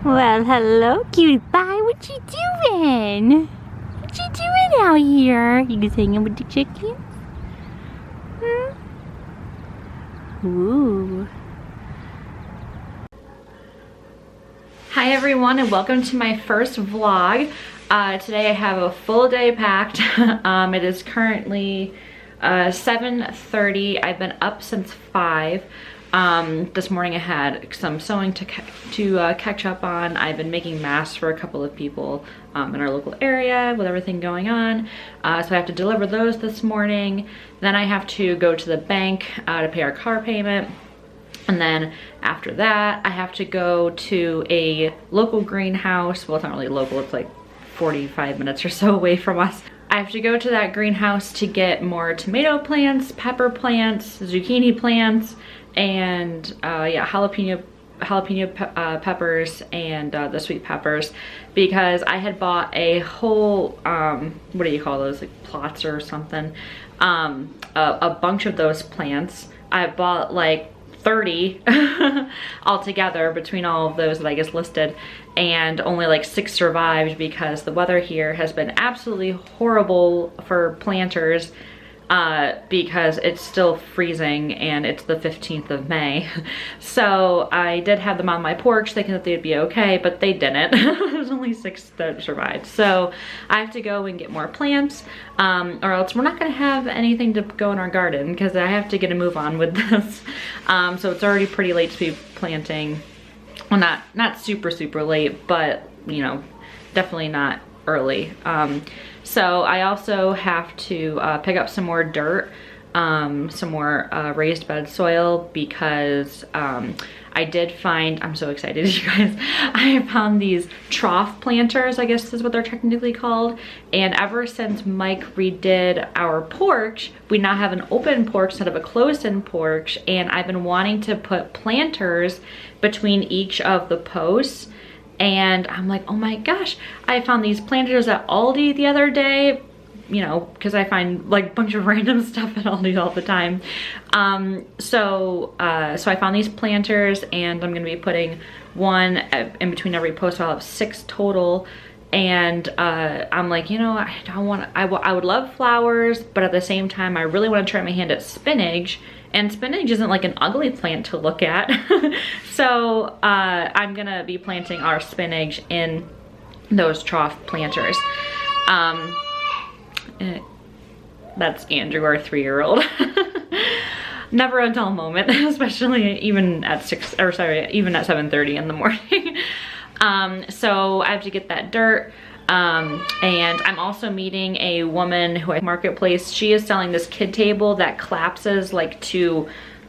Well, hello, cutie pie. What you doing? What you doing out here? You just hanging with the chickens? Ooh. Hi everyone, and welcome to my first vlog. Today I have a full day packed. It is currently 7:30. I've been up since 5. This morning I had some sewing to catch up on. I've been making masks for a couple of people in our local area with everything going on. So I have to deliver those this morning. Then I have to go to the bank to pay our car payment. And then after that, I have to go to a local greenhouse. Well, it's not really local, it's like 45 minutes or so away from us. I have to go to that greenhouse to get more tomato plants, pepper plants, zucchini plants, and yeah, jalapeno peppers and the sweet peppers, because I had bought a whole, what do you call those, like plots or something, a bunch of those plants. I bought like 30 altogether between all of those that I just listed, and only like 6 survived because the weather here has been absolutely horrible for planters, because it's still freezing and it's the 15th of May. So I did have them on my porch thinking that they'd be okay, but they didn't. There's only 6 that survived. So I have to go and get more plants, or else we're not gonna have anything to go in our garden because I have to get a move on with this. So it's already pretty late to be planting. Well, not super late, but you know, definitely not early. So I also have to pick up some more dirt, some more raised bed soil, because I did find, I'm so excited you guys, I found these trough planters, I guess is what they're technically called. And ever since Mike redid our porch, we now have an open porch instead of a closed-in porch, and I've been wanting to put planters between each of the posts. And I'm like, oh my gosh, I found these planters at Aldi the other day, you know, because I find like a bunch of random stuff at Aldi all the time. So I found these planters, and I'm gonna be putting one in between every post, so I'll have 6 total. And I'm like, you know, I would love flowers, but at the same time, I really want to try my hand at spinach. And spinach isn't like an ugly plant to look at. So I'm gonna be planting our spinach in those trough planters. That's Andrew, our 3-year-old. Never a dull moment, especially even at 7:30 in the morning. So I have to get that dirt. And I'm also meeting a woman who at Marketplace, she is selling this kid table that collapses like to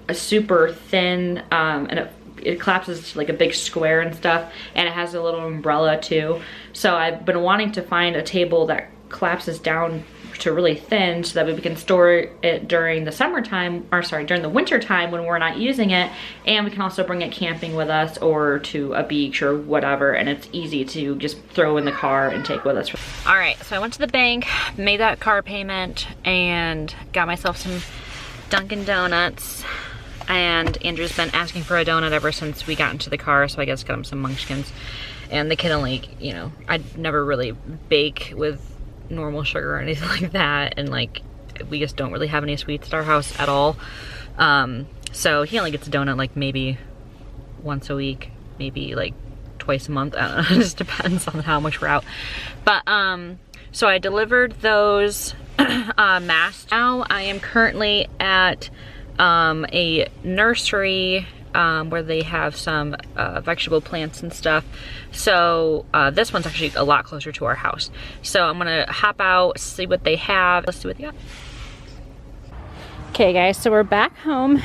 a super thin, and it collapses to like a big square and stuff, and it has a little umbrella too. So I've been wanting to find a table that collapses down to really thin so that we can store it during the summertime, or sorry, during the winter time when we're not using it, and we can also bring it camping with us or to a beach or whatever, and it's easy to just throw in the car and take with us. All right, so I went to the bank, made that car payment, and got myself some Dunkin' Donuts. And Andrew's been asking for a donut ever since we got into the car, so I guess got him some Munchkins. And the kid only, you know, I'd never really bake with normal sugar or anything like that, and like we just don't really have any sweets at our house at all. So he only gets a donut like maybe once a week, maybe like twice a month. I don't know, it just depends on how much we're out. But so I delivered those masks. Now I am currently at a nursery where they have some vegetable plants and stuff. So this one's actually a lot closer to our house. So I'm gonna hop out, see what they have. Let's see what they got. Okay guys, so we're back home.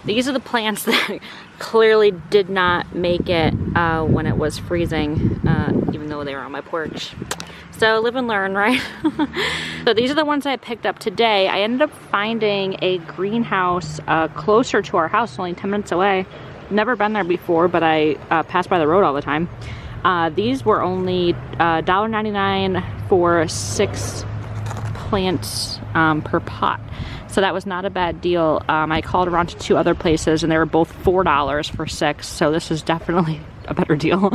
These are the plants that clearly did not make it when it was freezing, even though they were on my porch. So live and learn, right? So these are the ones I picked up today. I ended up finding a greenhouse closer to our house, only 10 minutes away. Never been there before, but I pass by the road all the time. These were only $1.99 for 6 plants per pot. So that was not a bad deal. I called around to 2 other places and they were both $4 for 6. So this is definitely a better deal.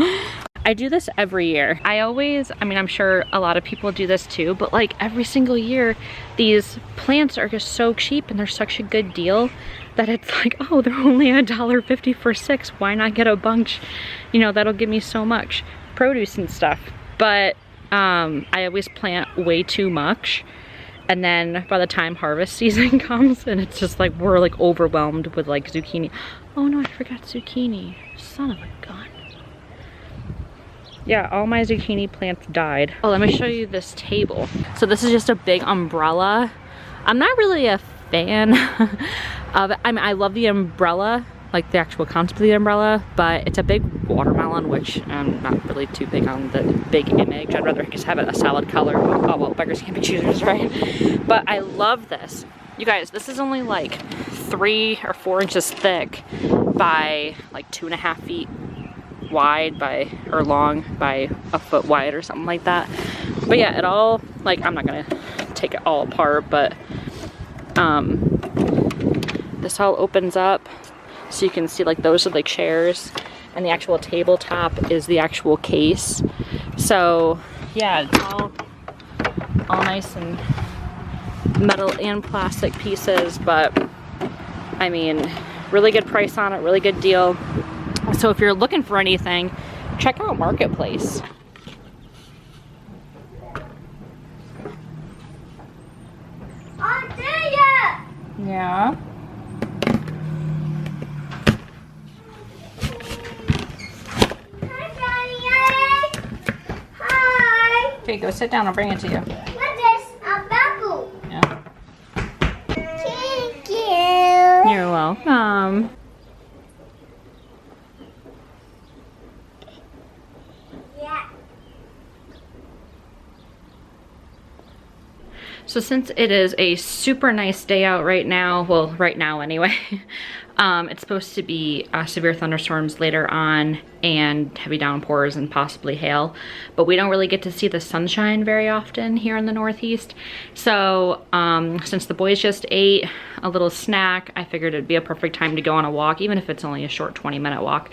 I do this every year. I mean, I'm sure a lot of people do this too, but like every single year, these plants are just so cheap and they're such a good deal that it's like, oh, they're only $1.50 for 6. Why not get a bunch? You know, that'll give me so much produce and stuff. But I always plant way too much. And then by the time harvest season comes and it's just like, we're like overwhelmed with like zucchini. Oh no, I forgot zucchini. Son of a gun. Yeah, all my zucchini plants died. Oh, let me show you this table. So this is just a big umbrella. I'm not really a fan of it. I mean, I love the umbrella, like the actual concept of the umbrella, but it's a big watermelon, which I'm not really too big on the big image. I'd rather just have it a solid color. Oh well, beggars can't be choosers, right? But I love this. You guys, this is only like 3 or 4 inches thick by like 2.5 feet wide by, or long by a foot wide or something like that. But yeah, it all, like, I'm not gonna take it all apart, but this all opens up so you can see like those are the chairs and the actual tabletop is the actual case. So yeah, it's all nice and metal and plastic pieces, but I mean, really good price on it, really good deal. So if you're looking for anything, check out Marketplace. Yeah. Hi, Daddy. Hi. Okay, go sit down. I'll bring it to you. What is a bamboo? Yeah. Thank you. You're welcome. Yeah. So since it is a super nice day out right now, well, right now anyway, it's supposed to be severe thunderstorms later on and heavy downpours and possibly hail, but we don't really get to see the sunshine very often here in the Northeast. So since the boys just ate a little snack, I figured it'd be a perfect time to go on a walk, even if it's only a short 20-minute walk.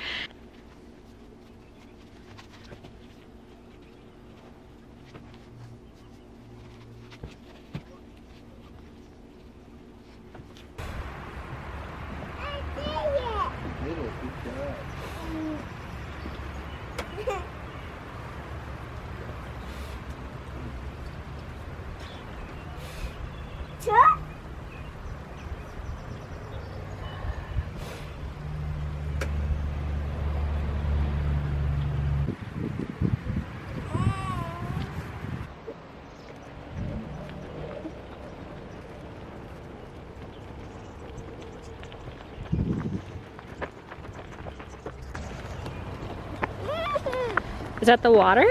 Is that the water?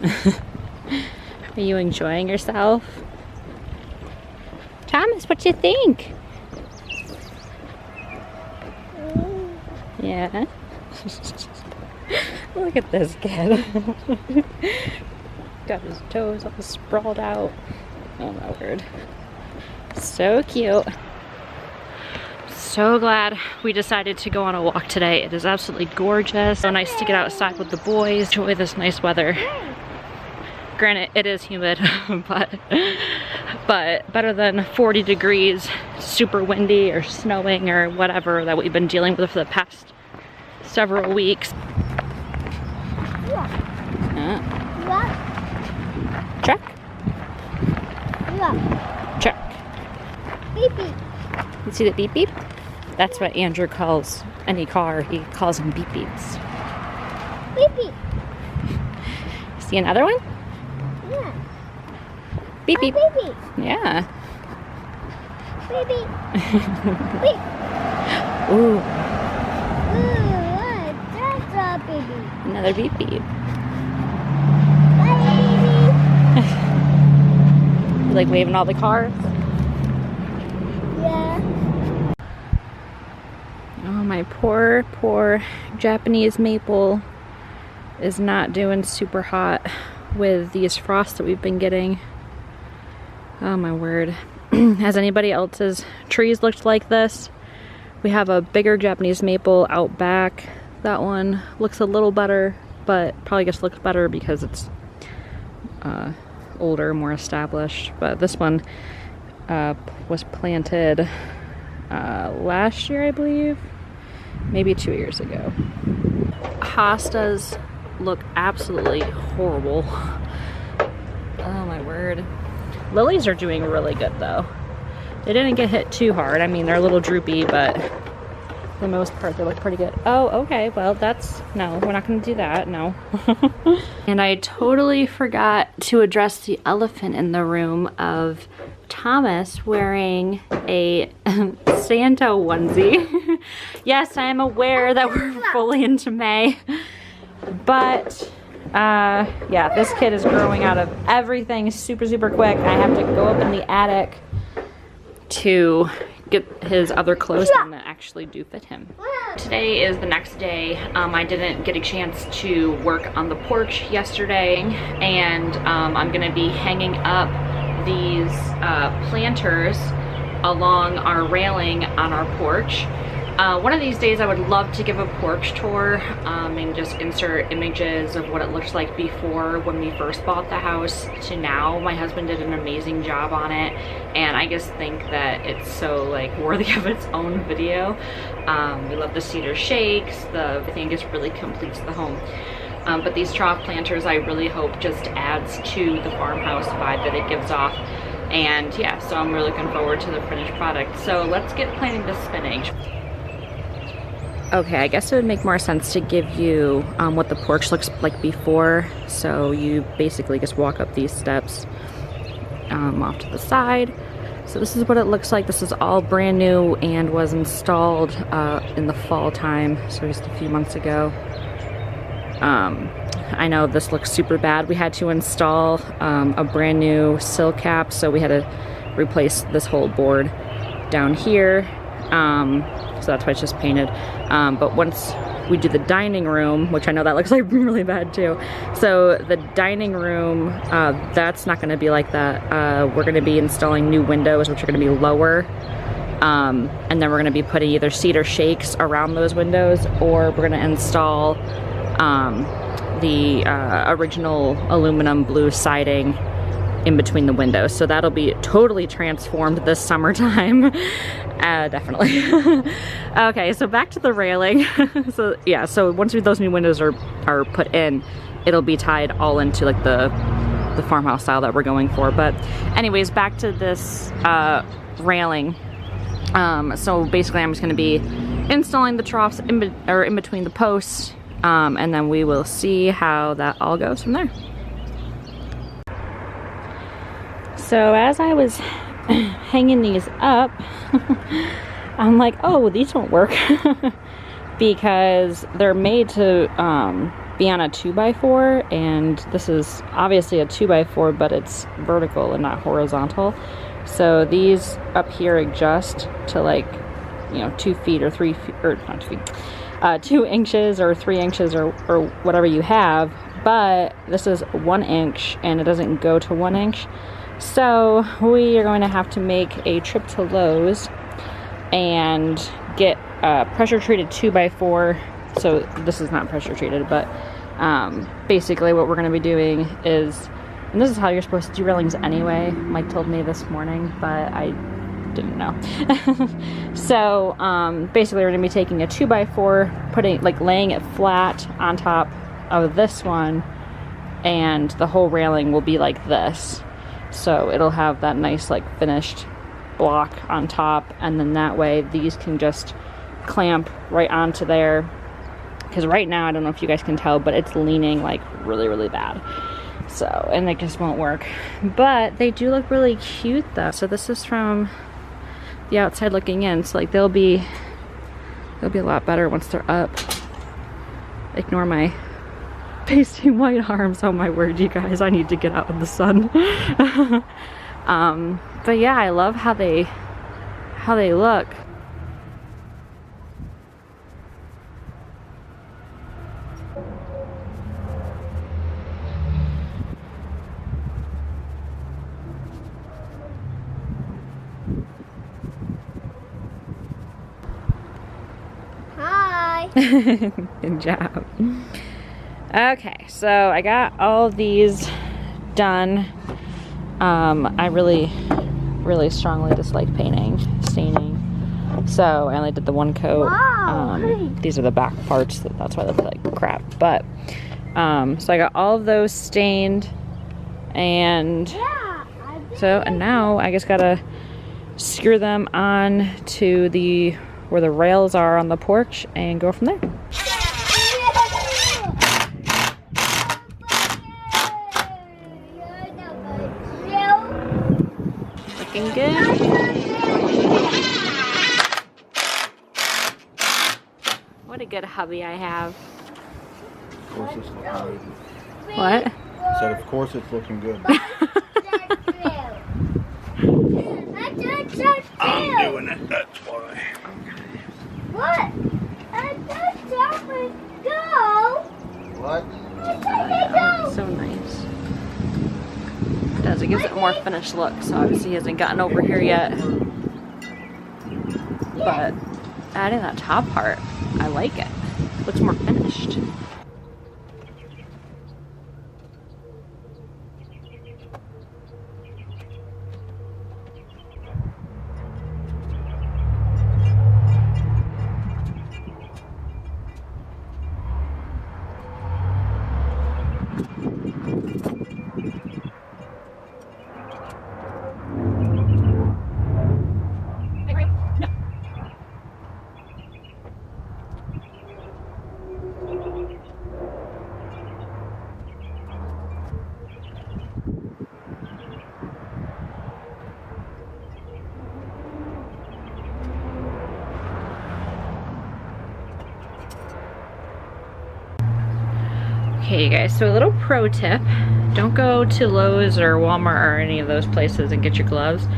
Are you enjoying yourself? Thomas, what you think? Yeah. Look at this kid. Got his toes all sprawled out. Oh my word. So cute. So glad we decided to go on a walk today. It is absolutely gorgeous. So nice to get outside with the boys, enjoy this nice weather. Granted, it is humid, but better than 40 degrees, super windy or snowing or whatever that we've been dealing with for the past several weeks. Check. Check. Beep beep. You see the beep beep? That's what Andrew calls any car. He calls them beep beeps. Beep beep. See another one? Yeah. Beep beep. Beep beep. Yeah. Beep beep. Beep. Ooh, Ooh, that's a baby. another beep beep. Bye, baby. You like waving all the cars? Yeah. Oh, my poor Japanese maple is not doing super hot with these frosts that we've been getting. Oh my word. Has anybody else's trees looked like this? We have a bigger Japanese maple out back. That one looks a little better, but probably just looks better because it's older, more established. But this one was planted last year, I believe, maybe 2 years ago. Hostas look absolutely horrible. Oh my word. Lilies are doing really good though. They didn't get hit too hard. I mean, they're a little droopy, but for the most part, they look pretty good. Oh, okay. Well, no, we're not going to do that. No. And I totally forgot to address the elephant in the room of Thomas wearing a Santa onesie. Yes, I am aware that we're fully into May, but yeah, this kid is growing out of everything super, super quick. I have to go up in the attic to get his other clothes on that actually do fit him. Today is the next day. I didn't get a chance to work on the porch yesterday, and I'm gonna be hanging up these planters along our railing on our porch. One of these days I would love to give a porch tour and just insert images of what it looks like before when we first bought the house to now. My husband did an amazing job on it, and I just think that it's so like worthy of its own video. We love the cedar shakes. I think it just really completes the home. But these trough planters I really hope just adds to the farmhouse vibe that it gives off. And yeah, so I'm really looking forward to the finished product. So let's get planting the spinach. Okay, I guess it would make more sense to give you what the porch looks like before. So you basically just walk up these steps off to the side. So this is what it looks like. This is all brand new and was installed in the fall time, so just a few months ago. I know this looks super bad. We had to install a brand new sill cap, so we had to replace this whole board down here. So that's why it's just painted. But once we do the dining room, which I know that looks like really bad too. So the dining room, that's not gonna be like that. We're gonna be installing new windows, which are gonna be lower. And then we're gonna be putting either cedar shakes around those windows, or we're gonna install the original aluminum blue siding in between the windows. So that'll be totally transformed this summertime. Definitely. Okay, so back to the railing. So yeah, so once those new windows are put in, it'll be tied all into like the farmhouse style that we're going for. But anyways, back to this railing. So basically I'm just gonna be installing the troughs in between the posts, and then we will see how that all goes from there. So as I was hanging these up, I'm like, oh, these don't work because they're made to be on a 2x4, and this is obviously a 2x4, but it's vertical and not horizontal. So these up here adjust to like, 2 feet or 3 feet, or not 2 feet, 2 inches or 3 inches or whatever you have, but this is 1 inch and it doesn't go to 1 inch. So we are going to have to make a trip to Lowe's and get a pressure treated 2x4. So this is not pressure treated, but basically what we're going to be doing is, and this is how you're supposed to do railings anyway. Mike told me this morning, but I didn't know. So basically we're going to be taking a 2x4, laying it flat on top of this one, and the whole railing will be like this. So it'll have that nice finished block on top, and then that way these can just clamp right onto there. Because right now, I don't know if you guys can tell, but it's leaning really, really bad. So, and it just won't work. But they do look really cute though. So this is from the outside looking in. So they'll be a lot better once they're up. Ignore my pasty white arms. Oh my word, you guys, I need to get out in the sun. But yeah, I love how they look. Bye. Good job. Okay, so I got all of these done. I really strongly dislike painting, staining. So I only did the one coat. Wow. These are the back parts, that's why they look like crap. But, so I got all of those stained. And and now I just gotta screw them on to where the rails are on the porch and go from there. Looking good. What a good hubby I have. Of course it's looking good. What? I said, of course it's looking good. I'm doing it, that's why. What? Go. What? So nice. It does. It gives it a more finished look. So obviously he hasn't gotten over here yet. But adding that top part, I like it. Looks more finished. Okay, you guys, so a little pro tip. Don't go to Lowe's or Walmart or any of those places and get your gloves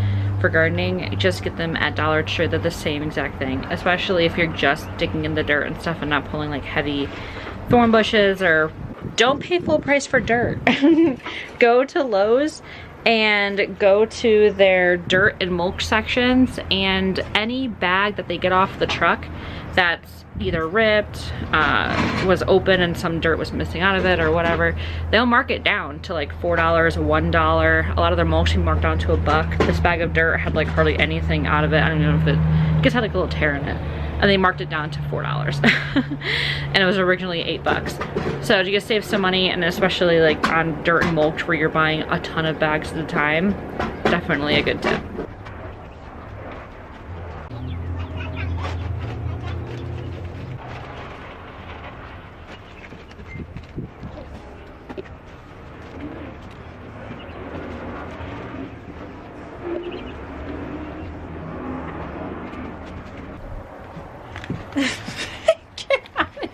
for gardening. Just get them at Dollar Tree. They're the same exact thing, especially if you're just digging in the dirt and stuff and not pulling like heavy thorn bushes, or don't pay full price for dirt. Go to Lowe's and go to their dirt and mulch sections, and any bag that they get off the truck that's either ripped, was open and some dirt was missing out of it or whatever, they'll mark it down to like $4, $1. A lot of their mulching marked down to $1. This bag of dirt had like hardly anything out of it. I don't know if it just had like a little tear in it. And they marked it down to $4. And it was originally $8. So you guys save some money, and especially like on dirt and mulch where you're buying a ton of bags at a time, definitely a good tip. Get out of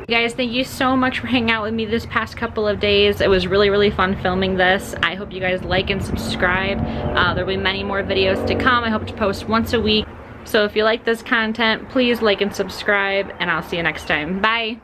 Guys, thank you so much for hanging out with me this past couple of days. It was really fun filming this. I hope you guys like and subscribe. There'll be many more videos to come. I hope to post once a week. So if you like this content, please like and subscribe, and I'll see you next time. Bye.